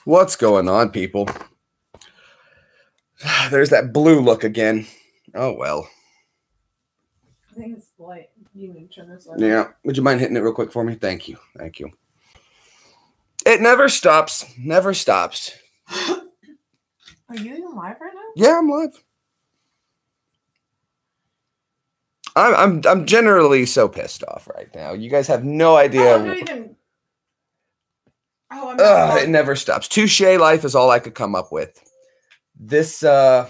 What's going on, people? There's that blue look again. Oh, well. I think it's light. You need to turn this light. Yeah. Would you mind hitting it real quick for me? Thank you. Thank you. It never stops. Never stops. Are you even live right now? Yeah, I'm live. I'm generally so pissed off right now. You guys have no idea. Oh, I'm not even. Oh, I'm not. It never stops. Touché life is all I could come up with. This I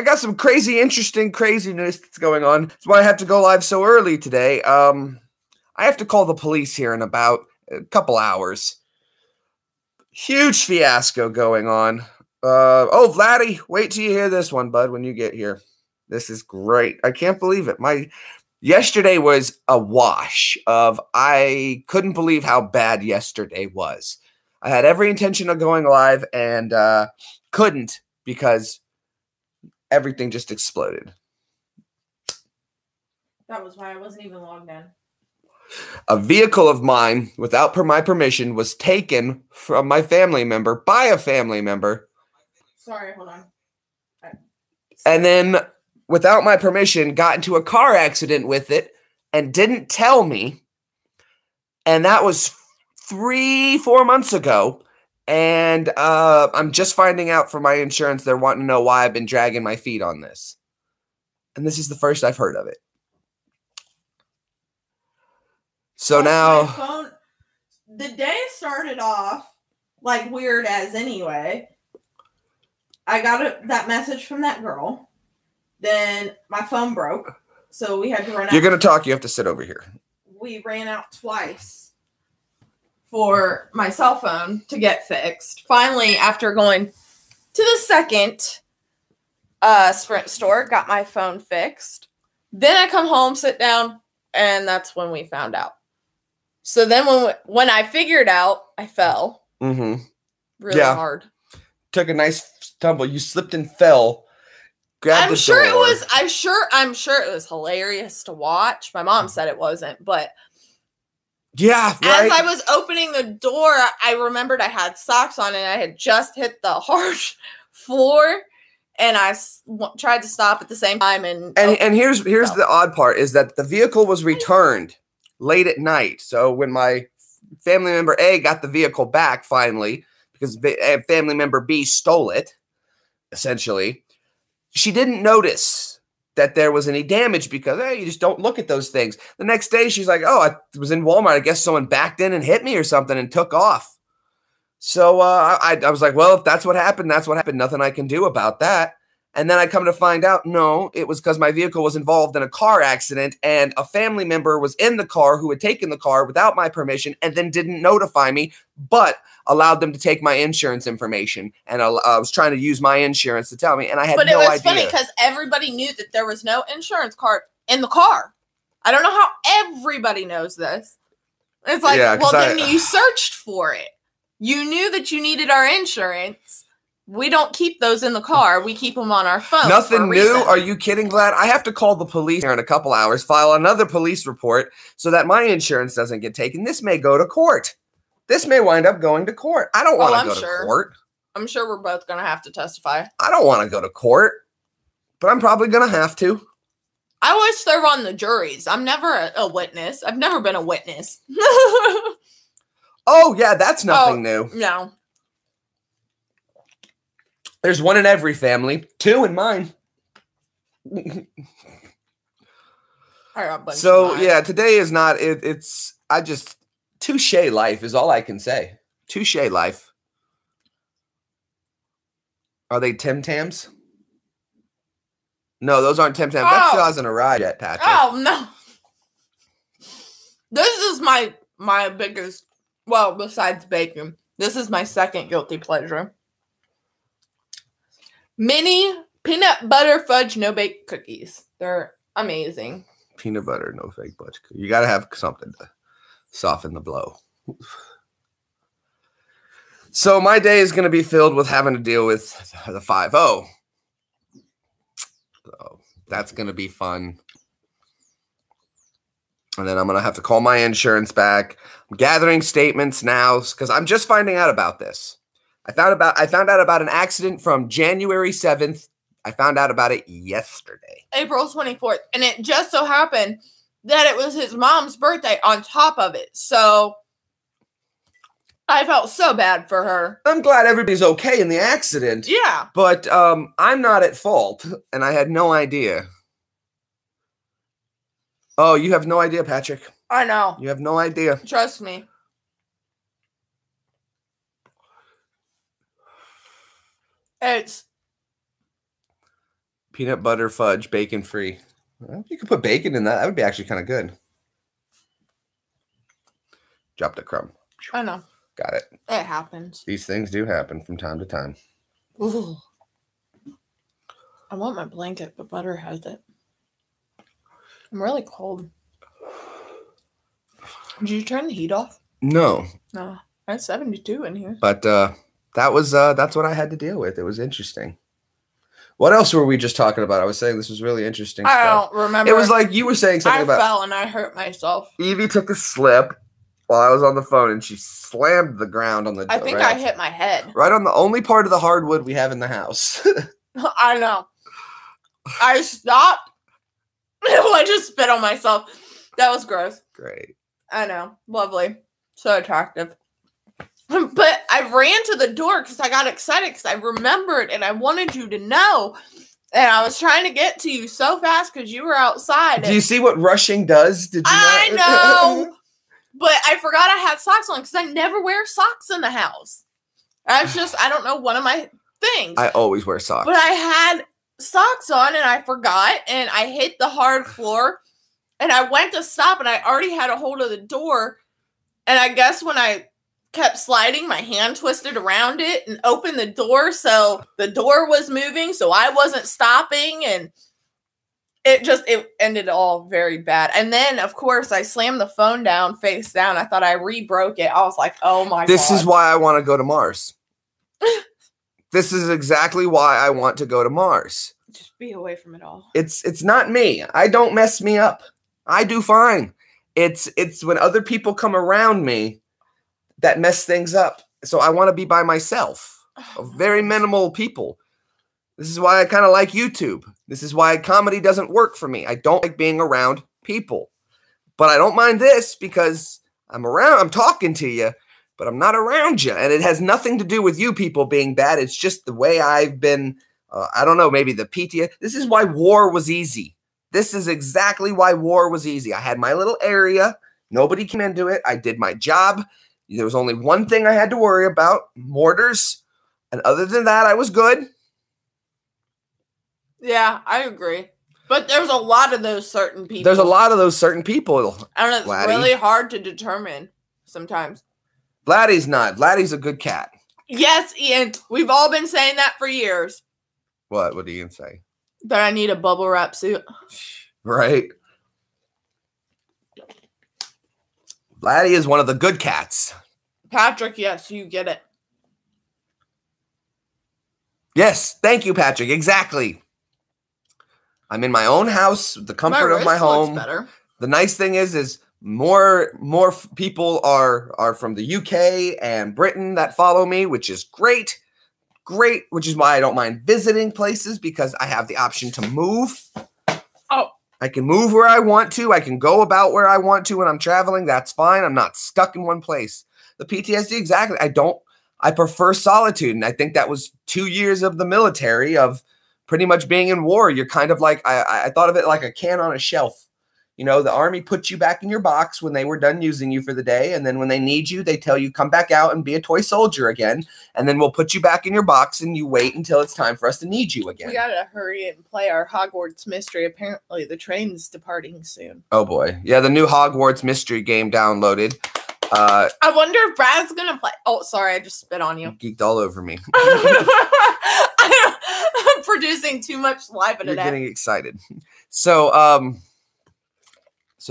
got some interesting craziness that's going on. That's why I have to go live so early today. I have to call the police here in about a couple hours. Huge fiasco going on. Oh, Vladdy, wait till you hear this one, bud, when you get here. This is great. I can't believe it. Yesterday was a wash of, I couldn't believe how bad yesterday was. I had every intention of going live and couldn't because everything just exploded. That was why I wasn't even logged in. A vehicle of mine, without my permission, was taken from my family member by a family member. Sorry, hold on. And then, without my permission, got into a car accident with it and didn't tell me. And that was 3-4 months ago. And I'm just finding out from my insurance. They're wanting to know why I've been dragging my feet on this. And this is the first I've heard of it. So now, my phone, the day started off like weird as anyway. I got that message from that girl. Then my phone broke, so we had to run out. You're going to talk. You have to sit over here. We ran out twice for my cell phone to get fixed. Finally, after going to the second Sprint store, got my phone fixed. Then I come home, sit down, and that's when we found out. So then when I figured out, I fell. Mm-hmm. Really hard. Took a nice tumble. You slipped and fell. I'm sure it was hilarious to watch. My mom said it wasn't, but yeah, right. As I was opening the door, I remembered I had socks on and I had just hit the hard floor, and I tried to stop at the same time. And here's the odd part is that the vehicle was returned late at night. So when my family member A got the vehicle back finally, because family member B stole it, essentially, she didn't notice that there was any damage because, hey, you just don't look at those things. The next day, she's like, oh, I was in Walmart. I guess someone backed in and hit me or something and took off. So I was like, well, if that's what happened, that's what happened. Nothing I can do about that. And then I come to find out, no, it was because my vehicle was involved in a car accident and a family member was in the car who had taken the car without my permission and then didn't notify me, but allowed them to take my insurance information. And I was trying to use my insurance to tell me, and I had no idea. But it was funny because everybody knew that there was no insurance card in the car. I don't know how everybody knows this. It's like, then you searched for it. You knew that you needed our insurance. We don't keep those in the car. We keep them on our phone. Nothing new? Are you kidding, Vlad? I have to call the police here in a couple hours, file another police report so that my insurance doesn't get taken. This may go to court. This may wind up going to court. I don't want to go to court. I'm sure we're both going to have to testify. I don't want to go to court, but I'm probably going to have to. I wish they were on the juries. I'm never a witness. I've never been a witness. Oh, yeah, that's nothing new. No. There's one in every family. 2 in mine. So, yeah, today is not, Touché life is all I can say. Touché life. Are they Tim Tams? No, those aren't Tim Tams. That still hasn't arrived yet, Patrick. Oh, no. This is my biggest, well, besides bacon, this is my second guilty pleasure. Mini peanut butter fudge no-bake cookies. They're amazing. Peanut butter, no fake fudge. You got to have something to soften the blow. So my day is going to be filled with having to deal with the 5-0. So that's going to be fun. And then I'm going to have to call my insurance back. I'm gathering statements now because I'm just finding out about this. I found out about an accident from January 7th. I found out about it yesterday. April 24th. And it just so happened that it was his mom's birthday on top of it. So I felt so bad for her. I'm glad everybody's okay in the accident. Yeah. But I'm not at fault, and I had no idea. Oh, you have no idea, Patrick. I know. You have no idea. Trust me. It's peanut butter fudge, bacon free. Well, you could put bacon in that. That would be actually kind of good. Dropped a crumb. I know. Got it. It happens. These things do happen from time to time. Ooh. I want my blanket, but Butter has it. I'm really cold. Did you turn the heat off? No. No. It's 72 in here. But that's what I had to deal with. It was interesting. What else were we just talking about? I was saying this was really interesting I stuff. don't remember. It was like you were saying something about. I fell and I hurt myself. Evie took a slip while I was on the phone and she slammed the ground on the. I think I hit my head. Right on the only part of the hardwood we have in the house. I know. I stopped. I just spit on myself. That was gross. Great. I know. Lovely. So attractive. But I ran to the door because I got excited because I remembered and I wanted you to know. And I was trying to get to you so fast because you were outside. Do you see what rushing does? Did you I know. But I forgot I had socks on because I never wear socks in the house. That's just, I don't know, one of my things. I always wear socks. But I had socks on and I forgot and I hit the hard floor and I went to stop and I already had a hold of the door. And I guess when I kept sliding, my hand twisted around it and opened the door. So the door was moving. So I wasn't stopping. And it ended all very bad. And then, of course, I slammed the phone down, face down. I thought I re-broke it. I was like, oh my God. This is why I want to go to Mars. This is exactly why I want to go to Mars. Just be away from it all. It's not me. I don't mess me up. I do fine. It's when other people come around me that mess things up. So I want to be by myself. Very minimal people. This is why I kind of like YouTube. This is why comedy doesn't work for me. I don't like being around people. But I don't mind this because I'm talking to you, but I'm not around you. And it has nothing to do with you people being bad. It's just the way I've been, I don't know, maybe the PTA. This is why war was easy. This is exactly why war was easy. I had my little area. Nobody came into it. I did my job. There was only one thing I had to worry about, mortars. And other than that, I was good. Yeah, I agree. But there's a lot of those certain people. There's a lot of those certain people. I don't know. It's Vladdy. Really hard to determine sometimes. Vladdy's not. Vladdy's a good cat. Yes, Ian. We've all been saying that for years. What? What did Ian say? That I need a bubble wrap suit. Right. Vladdy is one of the good cats. Patrick, yes, you get it. Yes, thank you, Patrick. Exactly. I'm in my own house, the comfort of my home. Better. The nice thing is more people are from the UK and Britain that follow me, which is great. Great, which is why I don't mind visiting places because I have the option to move. Oh. I can move where I want to. I can go about where I want to when I'm traveling. That's fine. I'm not stuck in one place. The PTSD, exactly. I prefer solitude. And I think that was 2 years of the military of pretty much being in war. You're kind of like, I thought of it like a can on a shelf. You know, the army puts you back in your box when they were done using you for the day. And then when they need you, they tell you, come back out and be a toy soldier again. And then we'll put you back in your box and you wait until it's time for us to need you again. We got to hurry and play our Hogwarts mystery. Apparently the train's departing soon. Oh boy. Yeah. The new Hogwarts mystery game downloaded. I wonder if Brad's going to play. Oh, sorry. I just spit on you. Geeked all over me. I'm producing too much life today. You're getting excited. So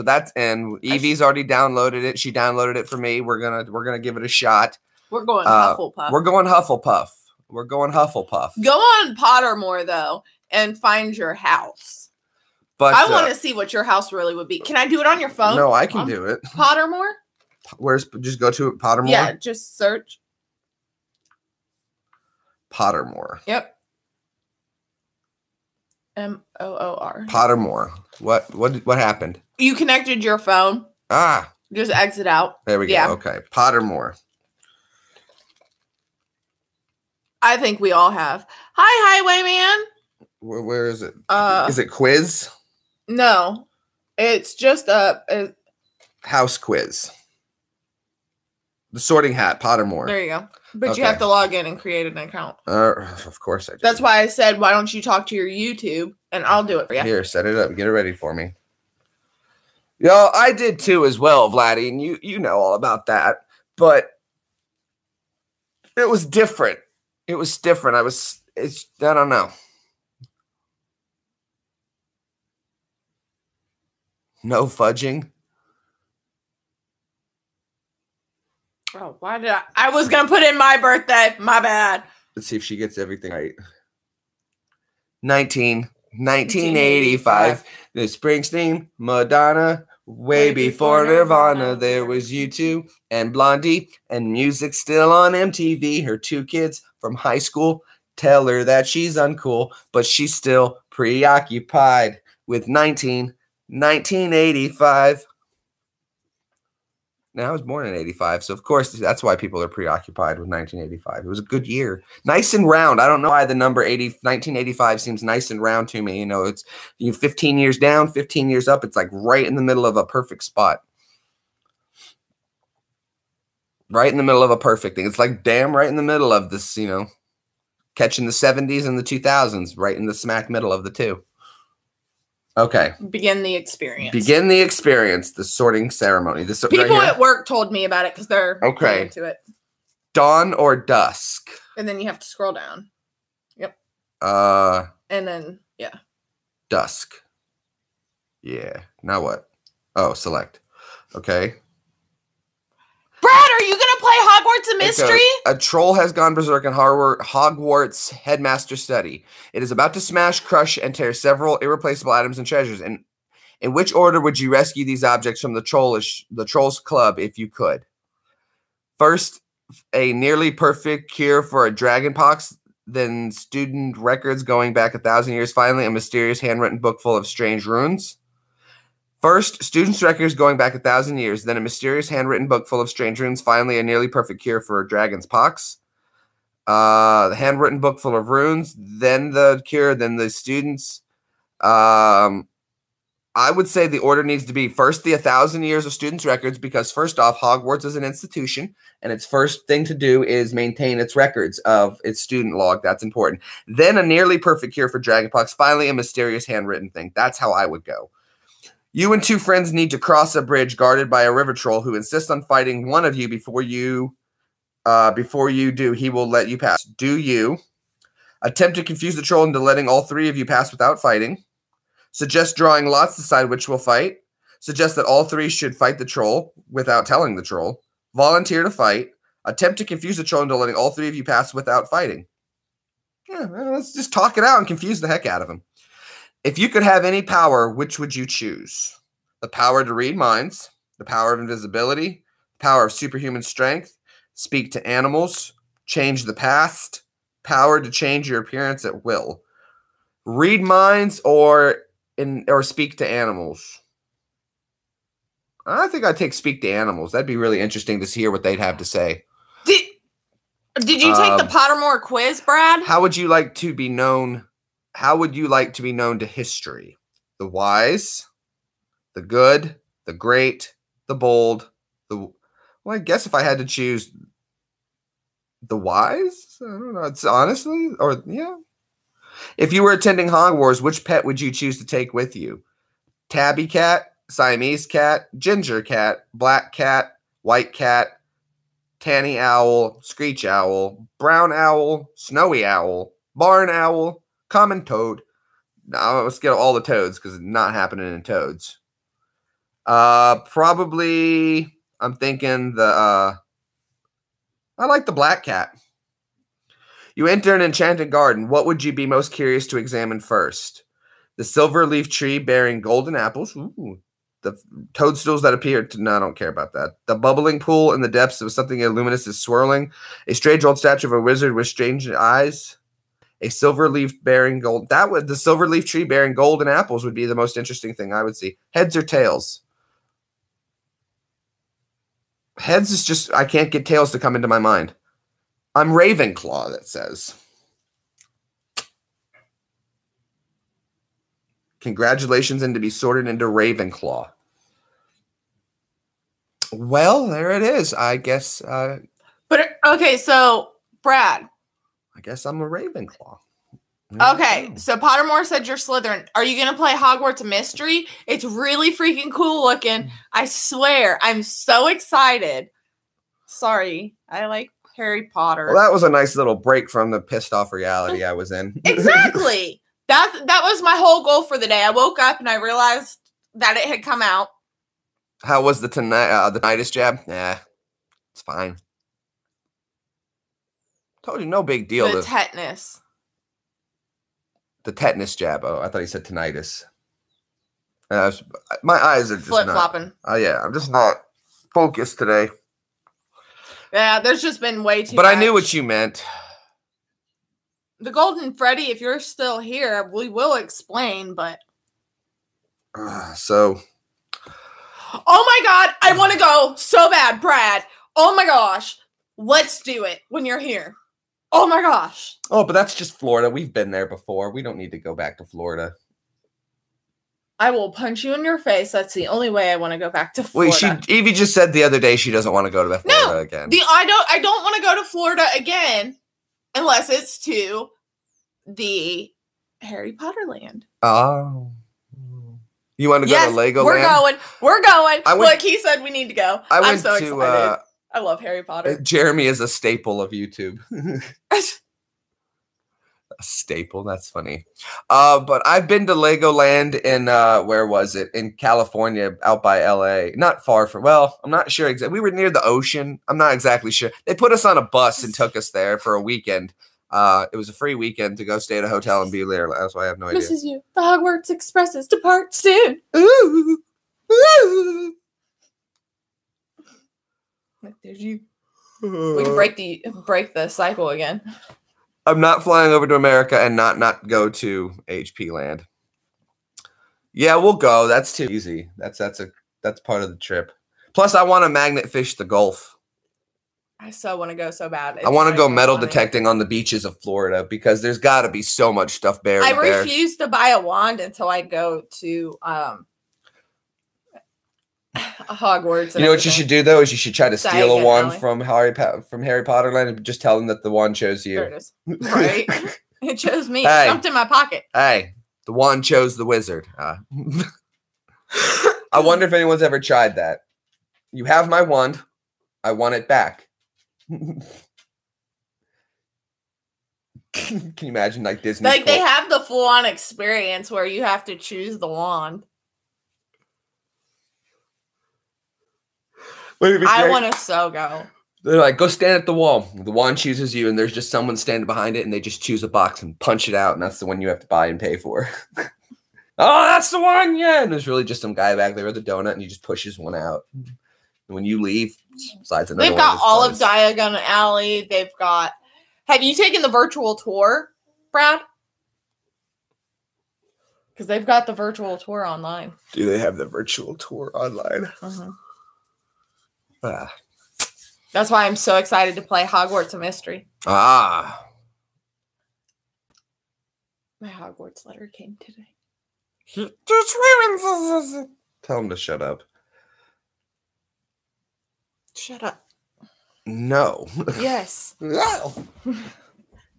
that's, and Evie's already downloaded it. She downloaded it for me. We're gonna give it a shot. We're going Hufflepuff. We're going Hufflepuff. We're going Hufflepuff. Go on Pottermore though and find your house. But I want to see what your house really would be. Can I do it on your phone? No, I can do it. Pottermore? Just go to Pottermore? Yeah, just search. Pottermore. Yep. Moor. Pottermore. What happened? You connected your phone. Ah. Just exit out. There we go. Yeah. Okay. Pottermore. I think we all have. Hi, Highwayman. Where is it? Is it quiz? No. It's just a house quiz. The Sorting Hat, Pottermore. There you go. But you have to log in and create an account. Of course I do. That's why I said, why don't you talk to your YouTube and I'll do it for you. Here, set it up. Get it ready for me. Yo, I did too as well, Vladdy, and you know all about that. But it was different. It was different. I don't know. No fudging. Oh, why did I was going to put in my birthday. My bad. Let's see if she gets everything right. 1985. The Springsteen, Madonna, way before Nirvana. There was U2 and Blondie, and music still on MTV. Her 2 kids from high school tell her that she's uncool, but she's still preoccupied with 1985. Now, I was born in 85, so of course that's why people are preoccupied with 1985. It was a good year. Nice and round. I don't know why the number 1985 seems nice and round to me. You know, it's 15 years down, 15 years up. It's like right in the middle of a perfect spot. Right in the middle of a perfect thing. It's like damn right in the middle of this, you know, catching the 70s and the 2000s, right in the smack middle of the two. Okay. Begin the experience. Begin the experience, the sorting ceremony. People at work told me about it because they're into it. Dawn or dusk? And then you have to scroll down. Yep. And then, yeah. Dusk. Yeah. Now what? Oh, select. Okay. Brad, are you going to play Hogwarts a Mystery? A troll has gone berserk in Hogwarts headmaster study. It is about to smash, crush, and tear several irreplaceable items and treasures. And in which order would you rescue these objects from the Trolls Club if you could? First, a nearly perfect cure for a dragon pox. Then student records going back 1,000 years. Finally, a mysterious handwritten book full of strange runes. First, students' records going back 1,000 years, then a mysterious handwritten book full of strange runes, finally a nearly perfect cure for a dragon's pox. The handwritten book full of runes, then the cure, then the students. I would say the order needs to be first the 1,000 years of students' records, because first off, Hogwarts is an institution, and its first thing to do is maintain its records of its student log. That's important. Then a nearly perfect cure for dragonpox, finally a mysterious handwritten thing. That's how I would go. You and 2 friends need to cross a bridge guarded by a river troll who insists on fighting one of you before you do. He will let you pass. Do you attempt to confuse the troll into letting all 3 of you pass without fighting? Suggest drawing lots to decide which will fight. Suggest that all 3 should fight the troll without telling the troll. Volunteer to fight. Attempt to confuse the troll into letting all 3 of you pass without fighting. Yeah, let's just talk it out and confuse the heck out of him. If you could have any power, which would you choose? The power to read minds, the power of invisibility, the power of superhuman strength, speak to animals, change the past, power to change your appearance at will. Read minds or speak to animals. I think I'd take speak to animals. That'd be really interesting to hear what they'd have to say. Did you take the Pottermore quiz, Brad? How would you like to be known? How would you like to be known to history? The wise, the good, the great, the bold, well, I guess if I had to choose the wise, I don't know. It's honestly, yeah. If you were attending Hogwarts, which pet would you choose to take with you? Tabby cat, Siamese cat, ginger cat, black cat, white cat, tanny owl, screech owl, brown owl, snowy owl, barn owl, common toad. Now let's get all the toads because it's not happening in toads. Probably I'm thinking I like the black cat. You enter an enchanted garden. What would you be most curious to examine first? The silver leaf tree bearing golden apples. Ooh. The toadstools that appear to no, I don't care about that. The bubbling pool in the depths of something luminous is swirling. A strange old statue of a wizard with strange eyes. A silver leaf bearing gold. That would the silver leaf tree bearing golden apples would be the most interesting thing I would see. Heads or tails? Heads is just I can't get tails to come into my mind. I'm Ravenclaw, that says. Congratulations, and to be sorted into Ravenclaw. Well, there it is. I guess. But okay, so Brad. I guess I'm a Ravenclaw. Okay, so Pottermore said you're Slytherin. Are you going to play Hogwarts Mystery? It's really freaking cool looking. I swear, I'm so excited. Sorry, I like Harry Potter. Well, that was a nice little break from the pissed off reality I was in. Exactly. That was my whole goal for the day. I woke up and I realized that it had come out. How was the tinnitus jab? Yeah, it's fine. Told you, no big deal. The tetanus. The tetanus jab. Oh, I thought he said tinnitus. My eyes are just flip-flopping. Oh, yeah, I'm just not focused today. Yeah, there's just been way too much. But I knew what you meant. The Golden Freddy, if you're still here, we will explain, but... So... Oh my God, I want to go so bad, Brad. Oh my gosh. Let's do it when you're here. Oh my gosh. Oh, but that's just Florida. We've been there before. We don't need to go back to Florida. I will punch you in your face. That's the only way I want to go back to Florida. Wait, Evie just said the other day she doesn't want to go to Florida again. I don't want to go to Florida again unless it's to the Harry Potter land. Oh. You want to go to Legoland? We're going. Look, he said we need to go. I'm so excited. I love Harry Potter. Jeremy is a staple of YouTube. A staple? That's funny. But I've been to Legoland in, where was it? In California, out by LA. Not far from, well, I'm not sure exactly. We were near the ocean. I'm not exactly sure. They put us on a bus and took us there for a weekend. It was a free weekend to go stay at a hotel and be there. That's why I have no idea. Mrs. You, the Hogwarts Expresses depart soon. Ooh. Ooh. There's you. We can break the cycle again. I'm not flying over to America and not go to HP Land. Yeah, we'll go. That's too easy. That's part of the trip. Plus, I want to magnet fish the Gulf. I so want to go so bad. I want to go metal detecting on the beaches of Florida because there's got to be so much stuff buried there. I refuse to buy a wand until I go to Hogwarts. You know what you should do though is you should try to steal a wand from Harry Potter Land and just tell them that the wand chose you. There it is. Right, it chose me. Hey, jumped in my pocket. Hey, the wand chose the wizard. I wonder if anyone's ever tried that. You have my wand. I want it back. Can you imagine like Disney? Like they have the full-on experience where you have to choose the wand. I want to so go. They're like, go stand at the wall. The wand chooses you, and there's just someone standing behind it, and they just choose a box and punch it out, and that's the one you have to buy and pay for. Oh, that's the one, yeah. And there's really just some guy back there with a donut, and he just pushes one out. And when you leave, slides another one. They've got all of Diagon Alley. They've got. Have you taken the virtual tour, Brad? Because they've got the virtual tour online. Do they have the virtual tour online? Uh-huh. That's why I'm so excited to play Hogwarts Mystery. Ah. My Hogwarts letter came today. Tell him to shut up. Shut up. No. Yes. No.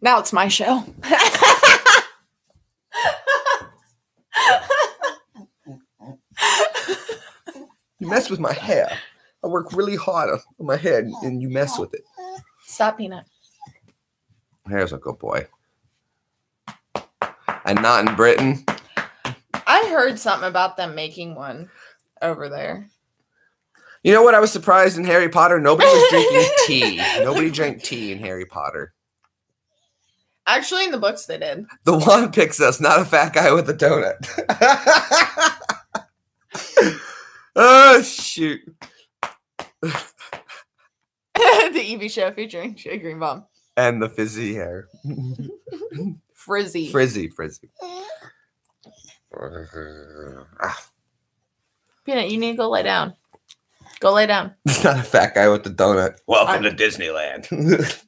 Now it's my show. You mess with my hair. I work really hard on my hair, and you mess with it. Stop, Peanut. Hair's a good boy. And not in Britain. I heard something about them making one over there. You know what? I was surprised in Harry Potter. Nobody was drinking tea. Nobody drank tea in Harry Potter. Actually, in the books, they did. The wand picks us, not a fat guy with a donut. Oh, shoot. The Evie show featuring Shay Greenbaum. And the fizzy hair. Frizzy. Frizzy. Peanut, you need to go lay down. Go lay down. It's not a fat guy with the donut. Welcome to Disneyland.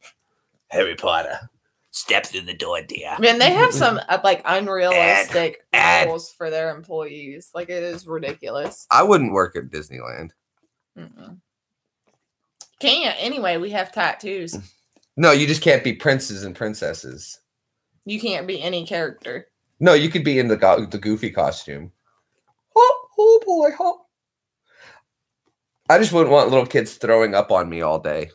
Harry Potter. Step through the door, dear. Man, they have some like unrealistic rules for their employees. Like, it is ridiculous. I wouldn't work at Disneyland. Can't. Anyway, we have tattoos. No, you just can't be princes and princesses. You can't be any character. No, you could be in the Goofy costume. Oh boy, oh. I just wouldn't want little kids throwing up on me all day.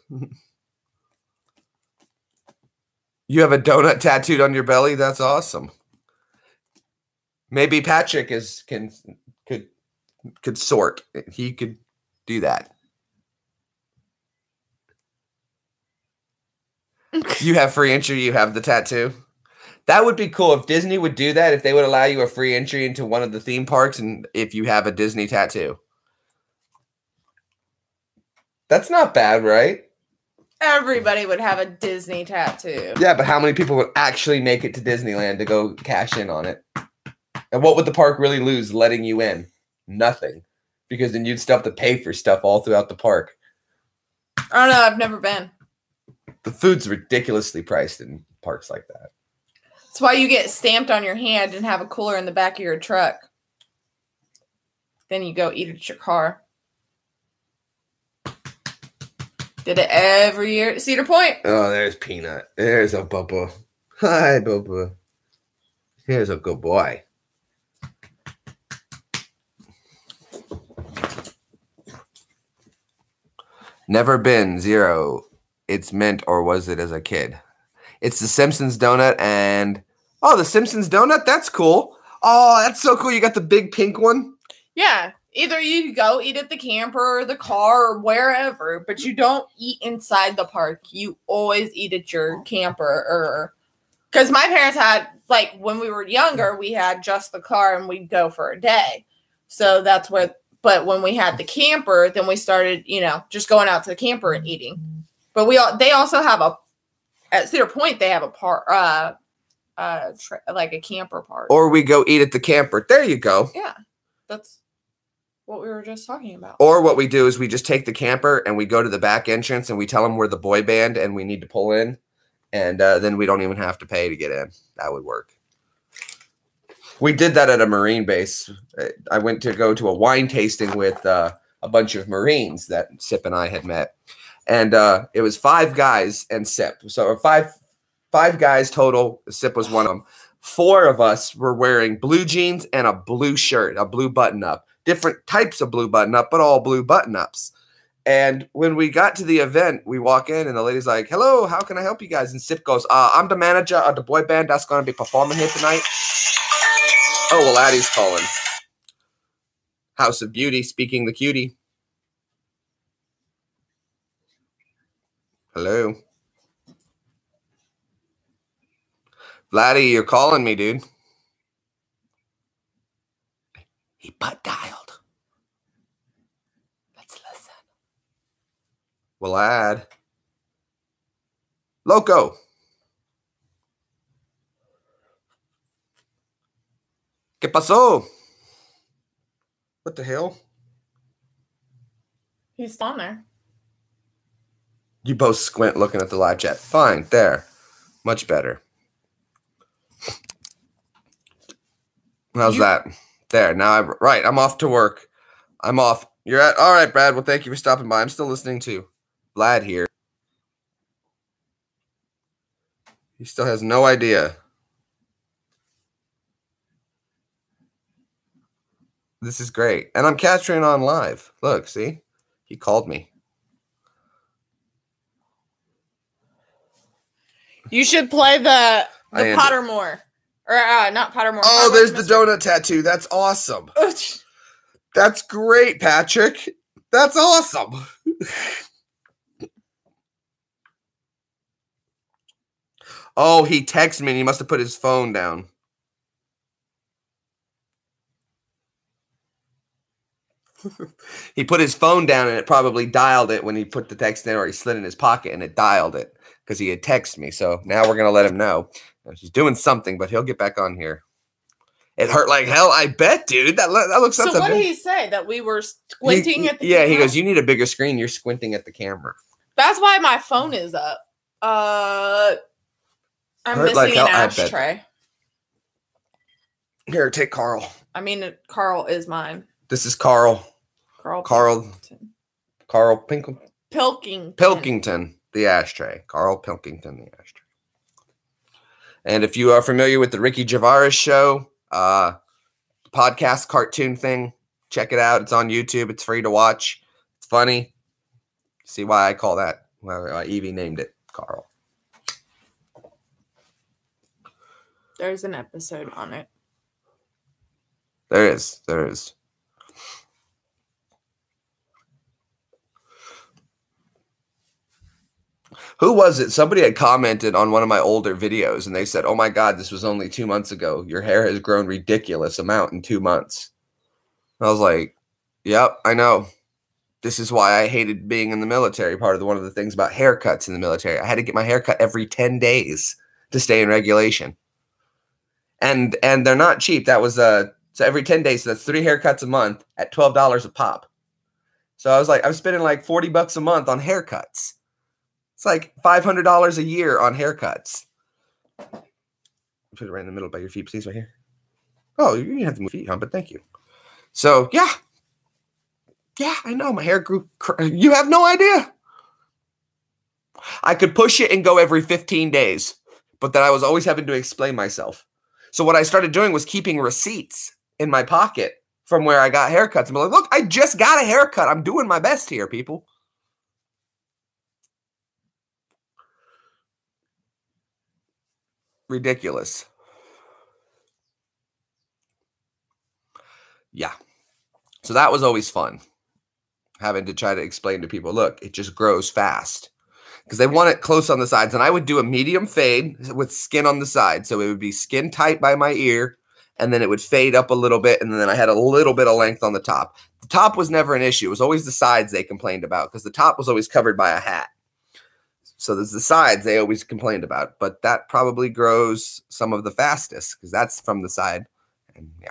You have a donut tattooed on your belly? That's awesome. Maybe Patrick could sort. He could do that. You have free entry, you have the tattoo. That would be cool if Disney would do that, if they would allow you a free entry into one of the theme parks and if you have a Disney tattoo. That's not bad, right? Everybody would have a Disney tattoo. Yeah, but how many people would actually make it to Disneyland to go cash in on it? And what would the park really lose letting you in? Nothing. Because then you'd still have to pay for stuff all throughout the park. I don't know. I've never been. The food's ridiculously priced in parks like that. That's why you get stamped on your hand and have a cooler in the back of your truck. Then you go eat at your car. Did it every year at Cedar Point. Oh, there's Peanut. There's a Bubba. Hi, Bubba. Here's a good boy. Never been. 0. It's mint, or was it as a kid? It's the Simpsons donut and... Oh, the Simpsons donut? That's cool. Oh, that's so cool. You got the big pink one? Yeah. Either you go eat at the camper or the car or wherever, but you don't eat inside the park. You always eat at your camper. Or because my parents had, like, when we were younger, we had just the car and we'd go for a day. So that's where, but when we had the camper, then we started, just going out to the camper and eating. But they also have at Cedar Point, they have a park, like a camper park. Or we go eat at the camper. There you go. Yeah. That's what we were just talking about. Or what we do is we just take the camper and we go to the back entrance and we tell them we're the boy band and we need to pull in. And then we don't even have to pay to get in. That would work. We did that at a Marine base. I went to go to a wine tasting with a bunch of Marines that Sip and I had met. And it was 5 guys and Sip. So five guys total. Sip was one of them. 4 of us were wearing blue jeans and a blue shirt, a blue button-up. Different types of blue button-up, but all blue button-ups. And when we got to the event, we walk in, and the lady's like, hello, how can I help you guys? And Sip goes, I'm the manager of the boy band that's going to be performing here tonight. Oh, well, Addie's calling. House of Beauty, speaking the cutie. Hello. Vladdy, you're calling me, dude. He butt dialed. Let's listen. Vlad. Loco. ¿Qué pasó? What the hell? He's on there. You both squint looking at the live chat. Fine, there. Much better. How's that? There. Now I'm off to work. I'm off. You're at all right, Brad. Well, thank you for stopping by. I'm still listening to Vlad here. He still has no idea. This is great. And I'm capturing on live. Look, see? He called me. You should play the Pottermore. Or not Pottermore. Oh, there's the donut tattoo. That's awesome. That's great, Patrick. That's awesome. Oh, he texted me and he must have put his phone down. He put his phone down and it probably dialed it when he put the text in, or he slid in his pocket and it dialed it because he had texted me. So now we're going to let him know. He's doing something, but he'll get back on here. It hurt like hell, I bet, dude. That looks so what did he say? That we were squinting at the camera? Yeah, he goes, you need a bigger screen. You're squinting at the camera. That's why my phone is up. I'm missing an ashtray. Here, take Carl. I mean, Carl is mine. This is Carl. Carl Pilkington, the ashtray. Carl Pilkington, the ashtray. And if you are familiar with the Ricky Gervais show, podcast cartoon thing, check it out. It's on YouTube. It's free to watch. It's funny. See why I call that? Why Evie named it Carl. There's an episode on it. There is. Who was it? Somebody had commented on one of my older videos and they said, oh my God, this was only 2 months ago. Your hair has grown ridiculous amount in 2 months. I was like, yep, I know. This is why I hated being in the military. One of the things about haircuts in the military, I had to get my hair cut every 10 days to stay in regulation. And they're not cheap. That was so every 10 days, so that's 3 haircuts a month at $12 a pop. So I was like, I'm spending like $40 a month on haircuts. It's like $500 a year on haircuts. Put it right in the middle by your feet, please, right here. Oh, you didn't have to move feet, huh? But thank you. So, yeah. Yeah, I know. My hair grew. You have no idea. I could push it and go every 15 days, but then I was always having to explain myself. So what I started doing was keeping receipts in my pocket from where I got haircuts. I'm like, look, I just got a haircut. I'm doing my best here, people. Ridiculous. Yeah. So that was always fun. Having to try to explain to people, look, it just grows fast. Because they want it close on the sides. And I would do a medium fade with skin on the side. So it would be skin tight by my ear. And then it would fade up a little bit. And then I had a little bit of length on the top. The top was never an issue. It was always the sides they complained about. Because the top was always covered by a hat. So there's the sides they always complained about. But that probably grows some of the fastest. Because that's from the side. And yeah.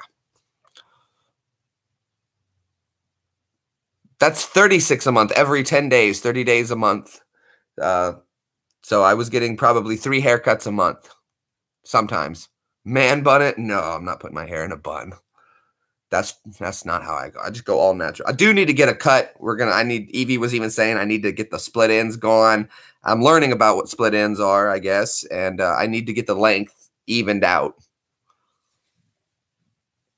That's 36 a month every 10 days, 30 days a month. So I was getting probably 3 haircuts a month. Sometimes. Man bun it? No, I'm not putting my hair in a bun. That's not how I go. I just go all natural. I do need to get a cut. Evie was even saying I need to get the split ends going. I'm learning about what split ends are, I guess. And I need to get the length evened out.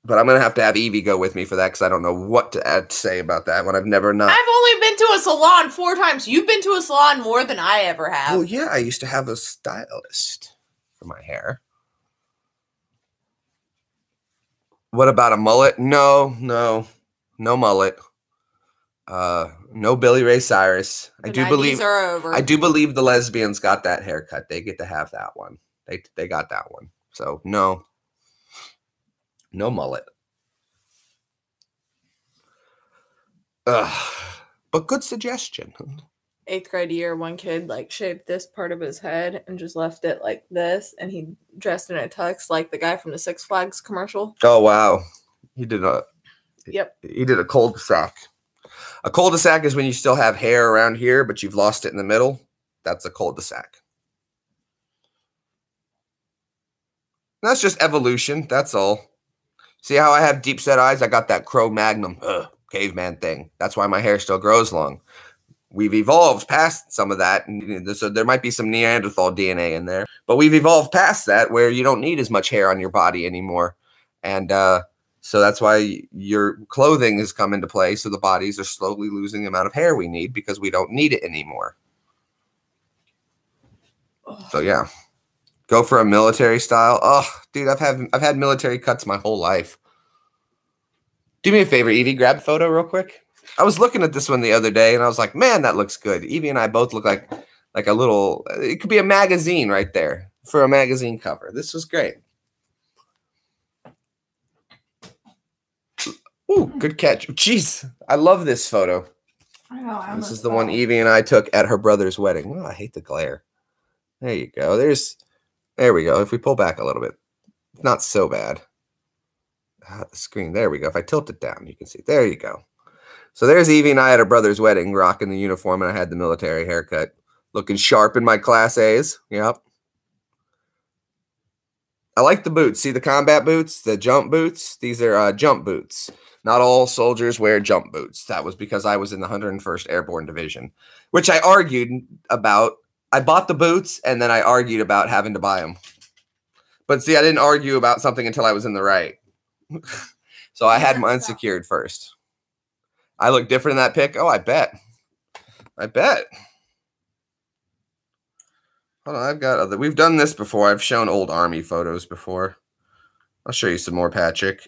But I'm going to have Evie go with me for that because I don't know what to say about that when I've never not. I've only been to a salon 4 times. You've been to a salon more than I ever have. Well, yeah, I used to have a stylist for my hair. What about a mullet? No mullet. No Billy Ray Cyrus. I do believe the lesbians got that haircut. They get to have that one. They got that one. So no mullet. But good suggestion. 8th grade year, one kid shaved this part of his head and just left it like this, and he dressed in a tux like the guy from the Six Flags commercial. Oh wow, he did a cul-de-sac. A cul-de-sac is when you still have hair around here, but you've lost it in the middle. That's a cul-de-sac. That's just evolution. That's all. See how I have deep set eyes? I got that Cro-Magnon caveman thing. That's why my hair still grows long. We've evolved past some of that. So there might be some Neanderthal DNA in there. But we've evolved past that where you don't need as much hair on your body anymore. And so that's why your clothing has come into play. So the bodies are slowly losing the amount of hair we need because we don't need it anymore. So yeah. Go for a military style. Oh, dude, I've had military cuts my whole life. Do me a favor, Evie. Grab a photo real quick. I was looking at this one the other day, and I was like, man, that looks good. Evie and I both look like a little... It could be a magazine right there for a magazine cover. This was great. Ooh, good catch. Jeez, I love this photo. I know. This is the one Evie and I took at her brother's wedding. Oh, I hate the glare. There you go. There we go. If we pull back a little bit, it's not so bad. The screen. There we go. If I tilt it down, you can see. There you go. So there's Evie and I at her brother's wedding, rocking the uniform, and I had the military haircut, looking sharp in my Class A's. Yep. I like the boots. See the combat boots, the jump boots? These are jump boots. Not all soldiers wear jump boots. That was because I was in the 101st Airborne Division, which I argued about. I bought the boots, and then I argued about having to buy them. But see, I didn't argue about something until I was in the right. So I had mine secured first. I look different in that pic. Oh, I bet. I bet. Hold on, I've got other. We've done this before. I've shown old Army photos before. I'll show you some more, Patrick.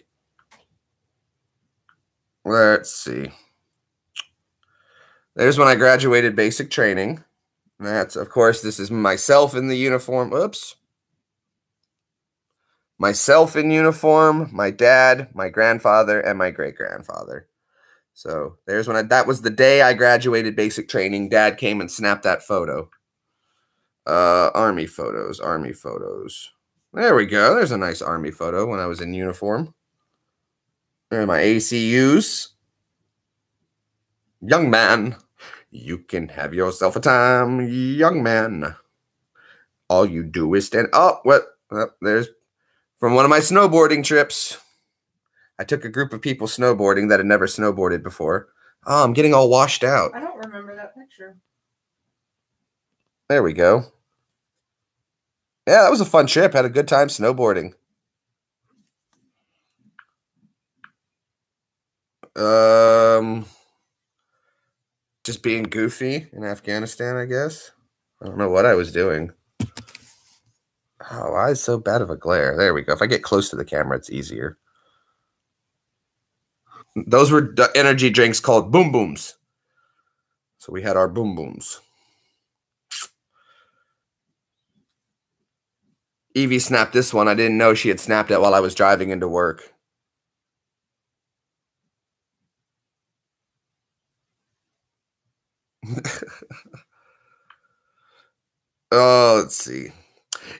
Let's see. There's when I graduated basic training. That's, of course, this is myself in the uniform. Oops. Myself in uniform, my dad, my grandfather, and my great-grandfather. So there's when that was the day I graduated basic training. Dad came and snapped that photo. Army photos, Army photos. There we go. There's a nice Army photo when I was in uniform. There are my ACUs. Young man, you can have yourself a time, young man. All you do is stand. Oh, what? Oh, there's from one of my snowboarding trips. I took a group of people snowboarding that had never snowboarded before. Oh, I'm getting all washed out. I don't remember that picture. There we go. Yeah, that was a fun trip. Had a good time snowboarding. Just being goofy in Afghanistan, I guess. I don't know what I was doing. Oh, why is so bad of a glare? There we go. If I get close to the camera, it's easier. Those were energy drinks called Boom Booms. So we had our Boom Booms. Evie snapped this one. I didn't know she had snapped it while I was driving into work. Oh, let's see.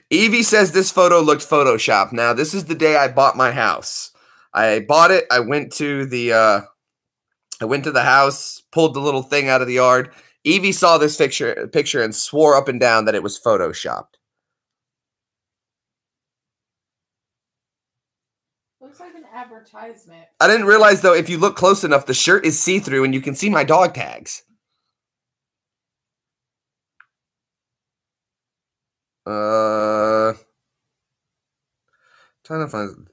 Evie says this photo looked photoshopped. Now, this is the day I bought my house. I bought it. I went to the house, pulled the little thing out of the yard. Evie saw this picture and swore up and down that it was photoshopped. Looks like an advertisement. I didn't realize, though, if you look close enough, the shirt is see-through and you can see my dog tags. Trying to find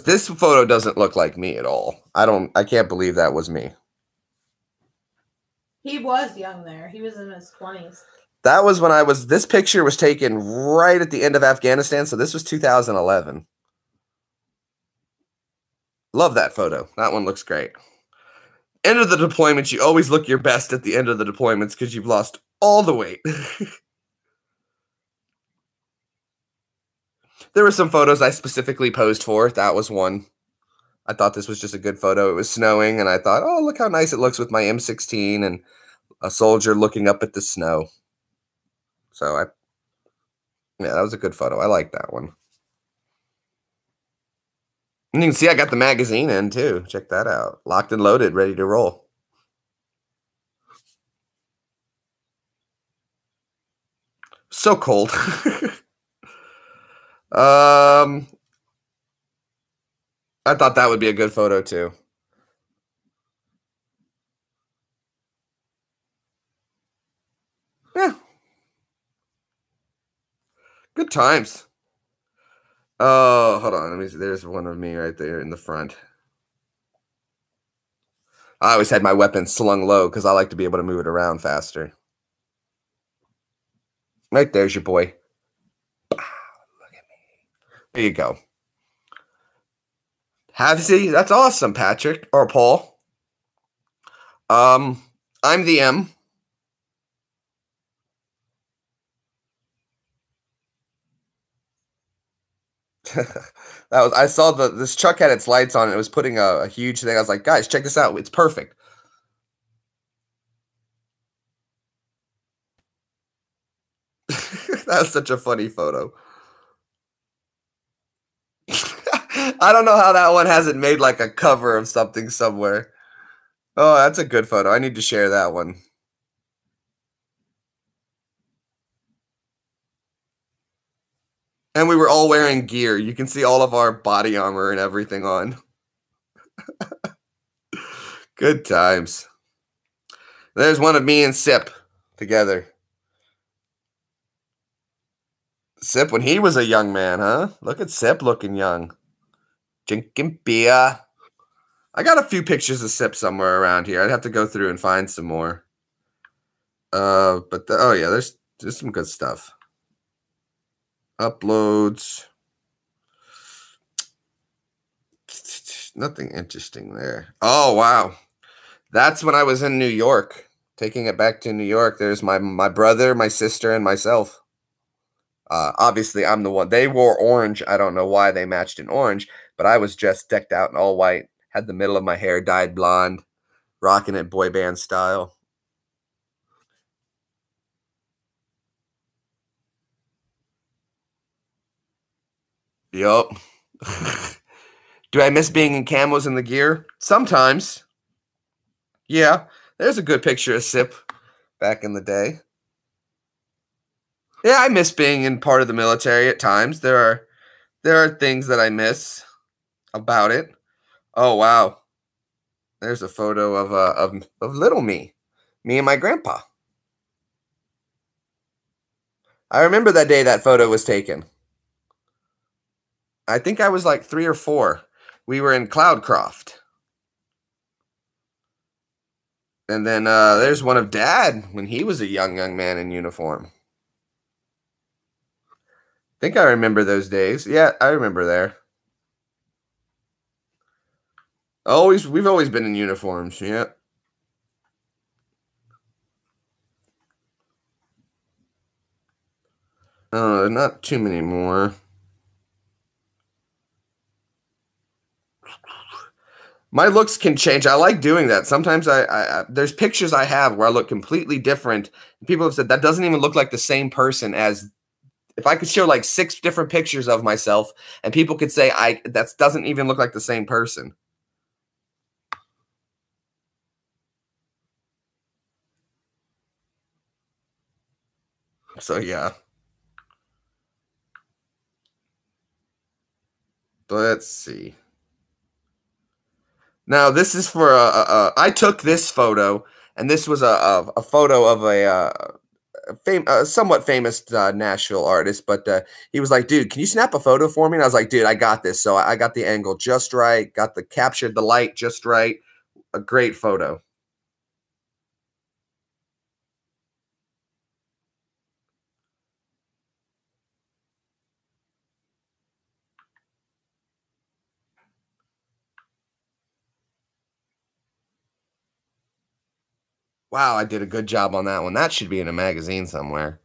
this photo doesn't look like me at all. I can't believe that was me. He was young there. He was in his 20s. That was when this picture was taken right at the end of Afghanistan, so this was 2011. Love that photo. That one looks great. End of the deployments, you always look your best at the end of the deployments because you've lost all the weight. There were some photos I specifically posed for. That was one. I thought this was just a good photo. It was snowing, and I thought, oh, look how nice it looks with my M16 and a soldier looking up at the snow. So, yeah, that was a good photo. I like that one. And you can see I got the magazine in, too. Check that out. Locked and loaded, ready to roll. So cold. I thought that would be a good photo, too. Yeah. Good times. Oh, hold on. Let me see. There's one of me right there in the front. I always had my weapon slung low because I like to be able to move it around faster. Right there's your boy. Look at me. There you go. See, that's awesome, Patrick or Paul. I'm the M. I saw this truck had its lights on. It was putting a huge thing. I was like, guys, check this out. It's perfect. That was such a funny photo. I don't know how that one hasn't made like a cover of something somewhere. Oh, that's a good photo. I need to share that one. And we were all wearing gear. You can see all of our body armor and everything on. Good times. There's one of me and Sip together. Sip when he was a young man, huh? Look at Sip looking young. Drinking beer. I got a few pictures of Sip somewhere around here. I'd have to go through and find some more. Oh yeah, there's some good stuff. Uploads. Nothing interesting there. Oh wow. That's when I was in New York. Taking it back to New York. There's my brother, my sister, and myself. Obviously, I'm the one. They wore orange. I don't know why they matched in orange, but I was just decked out in all white. Had the middle of my hair dyed blonde, rocking it boy band style. Yup. Do I miss being in camos in the gear? Sometimes. Yeah, there's a good picture of Sip back in the day. Yeah, I miss being in part of the military at times. There are things that I miss about it. Oh wow. There's a photo of little me and my grandpa. I remember that day that photo was taken. I think I was like 3 or 4. We were in Cloudcroft. And then there's one of Dad when he was a young man in uniform. I think I remember those days. Yeah, I remember there. We've always been in uniforms, yeah. Oh, not too many more. My looks can change. I like doing that. Sometimes there's pictures I have where I look completely different. People have said that doesn't even look like the same person as if I could show like 6 different pictures of myself and people could say that doesn't even look like the same person. So yeah. Let's see. Now this is for I took this photo, and this was a photo of a somewhat famous Nashville artist, but he was like, dude, can you snap a photo for me? And I was like, dude, I got this. So I got the angle just right, captured the light just right. A great photo. Wow, I did a good job on that one. That should be in a magazine somewhere.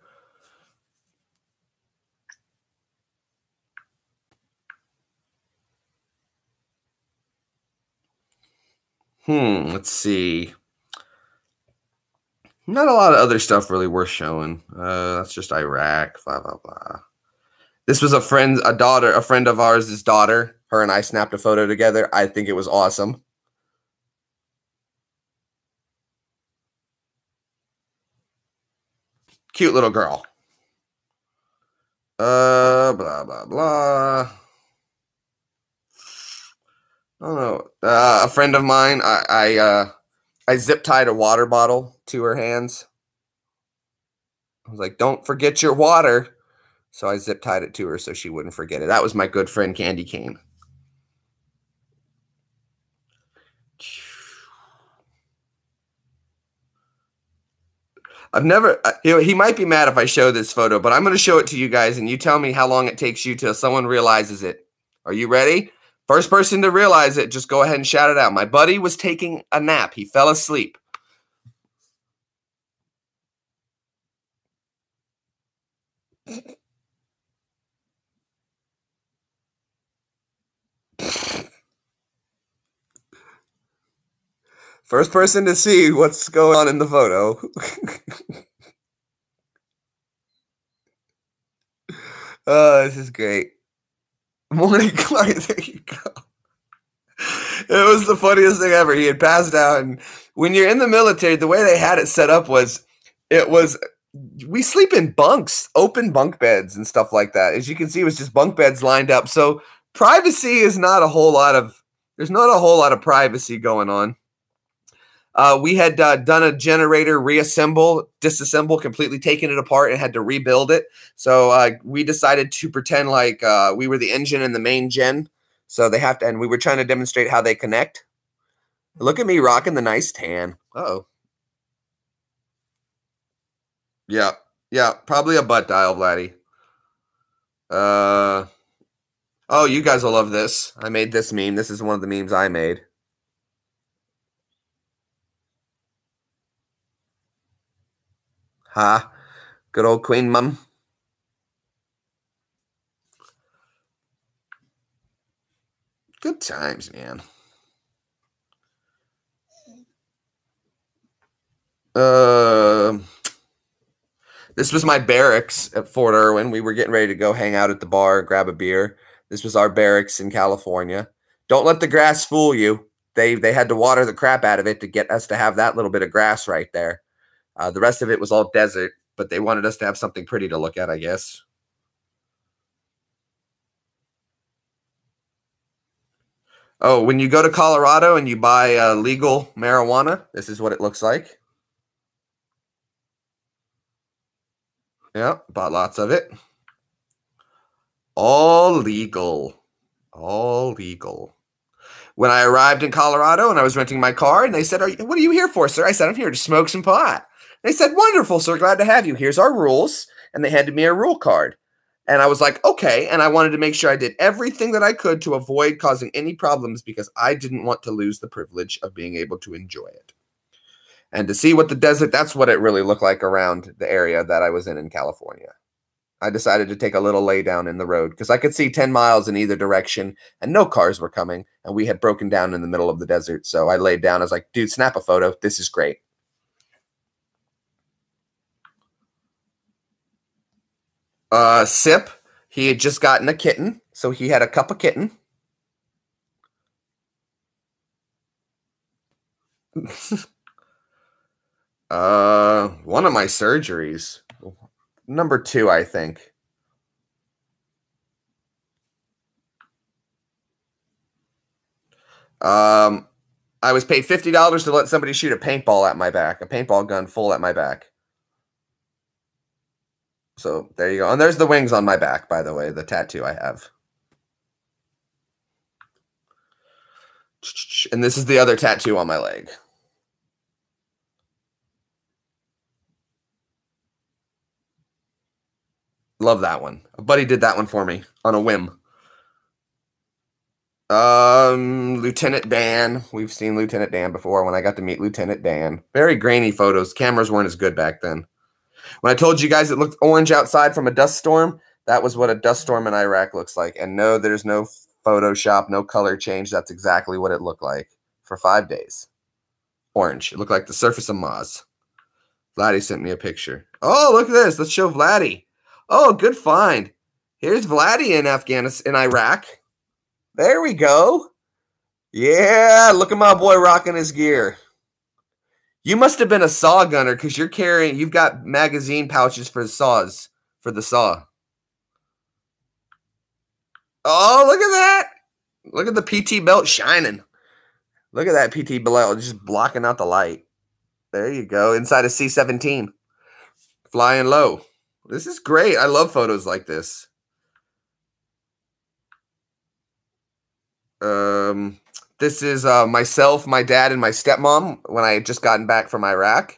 Let's see. Not a lot of other stuff really worth showing. That's just Iraq, blah, blah, blah. This was a friend of ours' daughter. Her and I snapped a photo together. I think it was awesome. Cute little girl. Blah, blah, blah. I don't know. A friend of mine, I zip tied a water bottle to her hands. I was like, don't forget your water. So I zip tied it to her so she wouldn't forget it. That was my good friend Candy Cane. I've never, he might be mad if I show this photo, but I'm going to show it to you guys and you tell me how long it takes you till someone realizes it. Are you ready? First person to realize it, just go ahead and shout it out. My buddy was taking a nap. He fell asleep. First person to see what's going on in the photo. Oh, this is great. Morning, Clark. There you go. It was the funniest thing ever. He had passed out, and when you're in the military, the way they had it set up was, we sleep in bunks, open bunk beds and stuff like that. As you can see, it was just bunk beds lined up. So privacy is not a whole lot of, there's not a whole lot of privacy going on. We had done a generator disassemble, completely taken it apart and had to rebuild it. So we decided to pretend like we were the engine and the main gen. So they have to, and we were trying to demonstrate how they connect. Look at me rocking the nice tan. Uh-oh. Yeah. Yeah. Probably a butt dial, Vladdy. Oh, you guys will love this. I made this meme. This is one of the memes I made. Ha. Good old Queen Mum. Good times, man. This was my barracks at Fort Irwin. We were getting ready to go hang out at the bar, grab a beer. This was our barracks in California. Don't let the grass fool you. They had to water the crap out of it to get us to have that little bit of grass right there. The rest of it was all desert, but they wanted us to have something pretty to look at, I guess. Oh, when you go to Colorado and you buy legal marijuana, this is what it looks like. Yeah, bought lots of it. All legal. All legal. When I arrived in Colorado and I was renting my car, and they said, what are you here for, sir? I said, I'm here to smoke some pot. They said, wonderful, sir. Glad to have you. Here's our rules. And they handed me a rule card. And I was like, okay. And I wanted to make sure I did everything that I could to avoid causing any problems because I didn't want to lose the privilege of being able to enjoy it. And to see what the desert, that's what it really looked like around the area that I was in California. I decided to take a little lay down in the road because I could see 10 miles in either direction and no cars were coming. And we had broken down in the middle of the desert. So I laid down. I was like, dude, snap a photo. This is great. Sip, he had just gotten a kitten. So he had a cup of kitten. One of my surgeries. Number 2, I think. I was paid $50 to let somebody shoot a paintball at my back, a paintball gun full at my back. So there you go. And there's the wings on my back, by the way, the tattoo I have. And this is the other tattoo on my leg. Love that one. A buddy did that one for me on a whim. Lieutenant Dan. We've seen Lieutenant Dan before when I got to meet Lieutenant Dan. Very grainy photos. Cameras weren't as good back then. When I told you guys it looked orange outside from a dust storm, that was what a dust storm in Iraq looks like. And no, there's no Photoshop, no color change. That's exactly what it looked like for 5 days. Orange. It looked like the surface of Mars. Vladdy sent me a picture. Oh, look at this. Let's show Vladdy. Oh, good find. Here's Vladdy in Afghanistan, in Iraq. There we go. Yeah, look at my boy rocking his gear. You must have been a saw gunner because you've got magazine pouches for the saws, for the saw. Oh, look at that. Look at the PT belt shining. Look at that PT belt just blocking out the light. There you go. Inside a C-17. Flying low. This is great. I love photos like this. This is myself, my dad, and my stepmom when I had just gotten back from Iraq.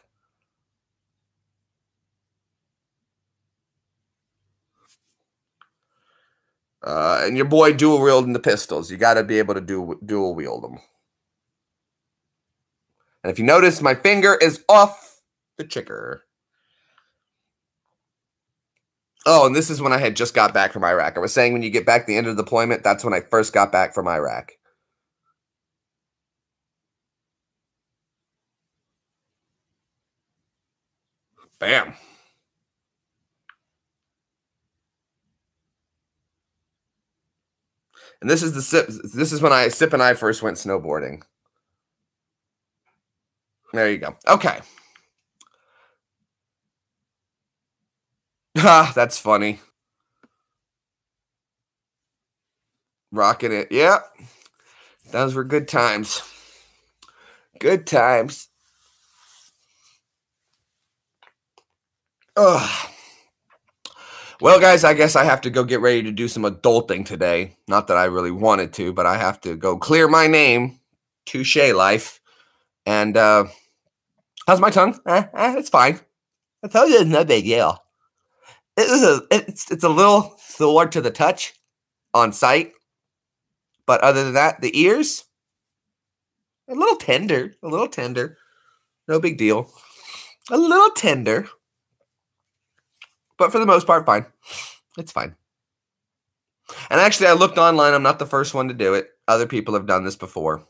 And your boy dual wielding the pistols. You got to be able to dual wield them. And if you notice, my finger is off the trigger. Oh, and this is when I had just got back from Iraq. I was saying when you get back at the end of the deployment, that's when I first got back from Iraq. Bam. And this is the sip. This is when Sip and I first went snowboarding. There you go. Okay. Ah, that's funny. Rocking it. Yeah. Those were good times. Good times. Ugh. Well, guys, I guess I have to go get ready to do some adulting today. Not that I really wanted to, but I have to go clear my name. Touché life. And how's my tongue? It's fine. I told you it's no big deal. It's a little sore to the touch on sight. But other than that, the ears, a little tender. A little tender. No big deal. A little tender. But for the most part, fine. It's fine. And actually, I looked online. I'm not the first one to do it. Other people have done this before.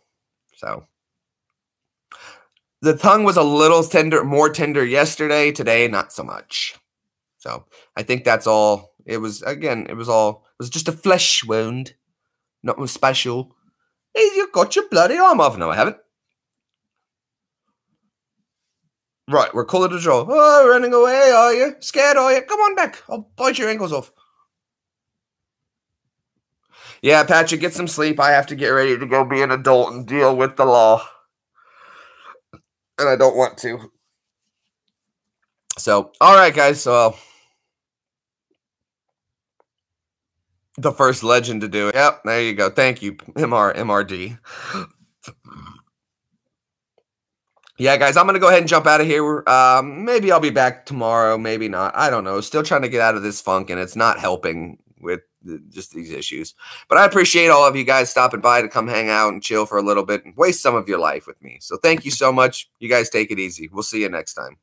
So the tongue was a little tender, more tender yesterday. Today, not so much. So I think that's all. It was, again, it was just a flesh wound. Nothing special. Hey, you got your bloody arm off. No, I haven't. Right, we're calling the draw. Oh, running away, are you? Scared, are you? Come on back. I'll bite your ankles off. Yeah, Patrick, get some sleep. I have to get ready to go be an adult and deal with the law. And I don't want to. So, all right, guys. So, the first legend to do it. Yep, there you go. Thank you, MRD. Yeah, guys, I'm going to go ahead and jump out of here. Maybe I'll be back tomorrow. Maybe not. I don't know. Still trying to get out of this funk, and it's not helping with just these issues. But I appreciate all of you guys stopping by to come hang out and chill for a little bit and waste some of your life with me. So thank you so much. You guys take it easy. We'll see you next time.